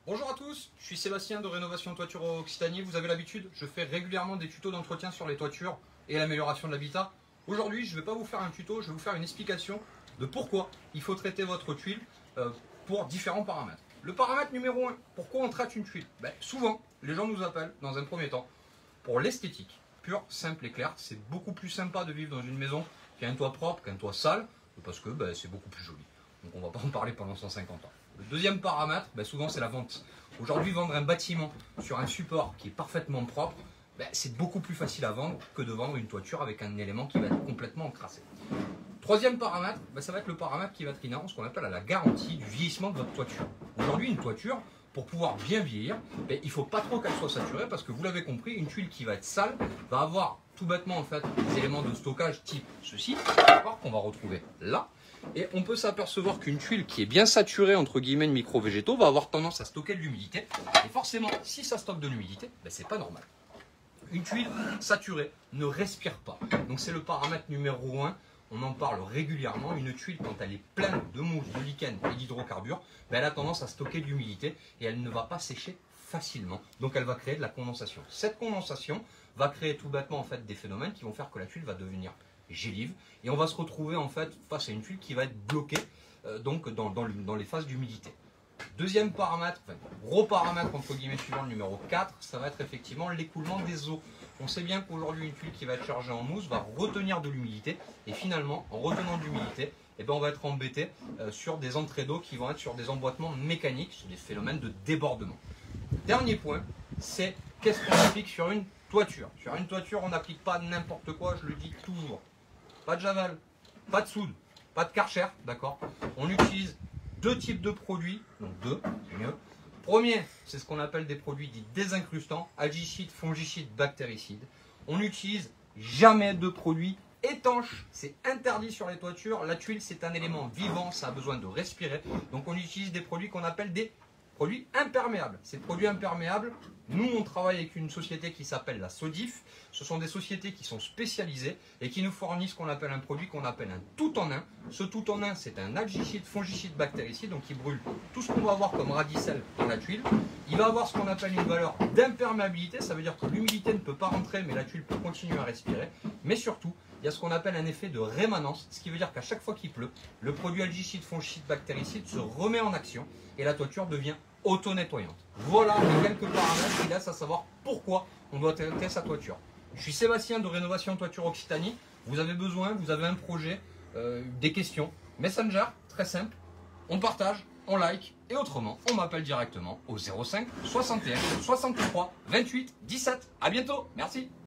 Bonjour à tous, je suis Sébastien de Rénovation Toiture Occitanie. Vous avez l'habitude, je fais régulièrement des tutos d'entretien sur les toitures et l'amélioration de l'habitat. Aujourd'hui, je ne vais pas vous faire un tuto, je vais vous faire une explication de pourquoi il faut traiter votre tuile pour différents paramètres. Le paramètre numéro 1, pourquoi on traite une tuile? Souvent, les gens nous appellent dans un premier temps pour l'esthétique. Pure, simple et clair. C'est beaucoup plus sympa de vivre dans une maison qui a un toit propre qu'un toit sale, parce que c'est beaucoup plus joli. Donc on ne va pas en parler pendant 150 ans. Le deuxième paramètre, souvent c'est la vente. Aujourd'hui, vendre un bâtiment sur un support qui est parfaitement propre, c'est beaucoup plus facile à vendre que de vendre une toiture avec un élément qui va être complètement encrassé. Troisième paramètre, ça va être le paramètre qui va être inhérent, ce qu'on appelle à la garantie du vieillissement de votre toiture. Aujourd'hui, une toiture, pour pouvoir bien vieillir, il ne faut pas trop qu'elle soit saturée parce que vous l'avez compris, une tuile qui va être sale va avoir tout bêtement en fait des éléments de stockage type ceci, qu'on va retrouver là. Et on peut s'apercevoir qu'une tuile qui est bien saturée entre guillemets de micro-végétaux va avoir tendance à stocker de l'humidité. Et forcément, si ça stocke de l'humidité, c'est pas normal. Une tuile saturée ne respire pas. Donc c'est le paramètre numéro 1. On en parle régulièrement. Une tuile, quand elle est pleine de mousse, de lichen et d'hydrocarbures, elle a tendance à stocker de l'humidité et elle ne va pas sécher facilement. Donc elle va créer de la condensation. Cette condensation va créer tout bêtement en fait des phénomènes qui vont faire que la tuile va devenir gélive et on va se retrouver en fait face à une tuile qui va être bloquée donc dans les phases d'humidité. Deuxième paramètre, gros paramètre entre guillemets suivant, le numéro 4, ça va être effectivement l'écoulement des eaux. On sait bien qu'aujourd'hui une tuile qui va être chargée en mousse va retenir de l'humidité et finalement en retenant de l'humidité, on va être embêté sur des entrées d'eau qui vont être sur des emboîtements mécaniques, sur des phénomènes de débordement. Dernier point, c'est qu'est-ce qu'on applique sur une toiture. Sur une toiture, on n'applique pas n'importe quoi, je le dis toujours. Pas de javel, pas de soude, pas de karcher, d'accord. On utilise deux types de produits, donc deux, c'est mieux. Premier, c'est ce qu'on appelle des produits dits désincrustants, algicides, fongicides, bactéricides. On n'utilise jamais de produits étanches, c'est interdit sur les toitures. La tuile, c'est un élément vivant, ça a besoin de respirer. Donc on utilise des produits qu'on appelle des produits imperméables. Ces produits imperméables, nous on travaille avec une société qui s'appelle la Sodif. Ce sont des sociétés qui sont spécialisées et qui nous fournissent ce qu'on appelle un produit qu'on appelle un tout en un. Ce tout en un, c'est un algicide, fongicide, bactéricide, donc il brûle tout ce qu'on va avoir comme radicelle dans la tuile. Il va avoir ce qu'on appelle une valeur d'imperméabilité, ça veut dire que l'humidité ne peut pas rentrer mais la tuile peut continuer à respirer. Mais surtout, il y a ce qu'on appelle un effet de rémanence, ce qui veut dire qu'à chaque fois qu'il pleut, le produit algicide, fongicide, bactéricide se remet en action et la toiture devient auto-nettoyante. Voilà les quelques paramètres qui laissent à savoir pourquoi on doit traiter sa toiture. Je suis Sébastien de Rénovation Toiture Occitanie. Vous avez besoin, vous avez un projet, des questions, Messenger, très simple. On partage, on like et autrement, on m'appelle directement au 05 61 63 28 17. À bientôt, merci.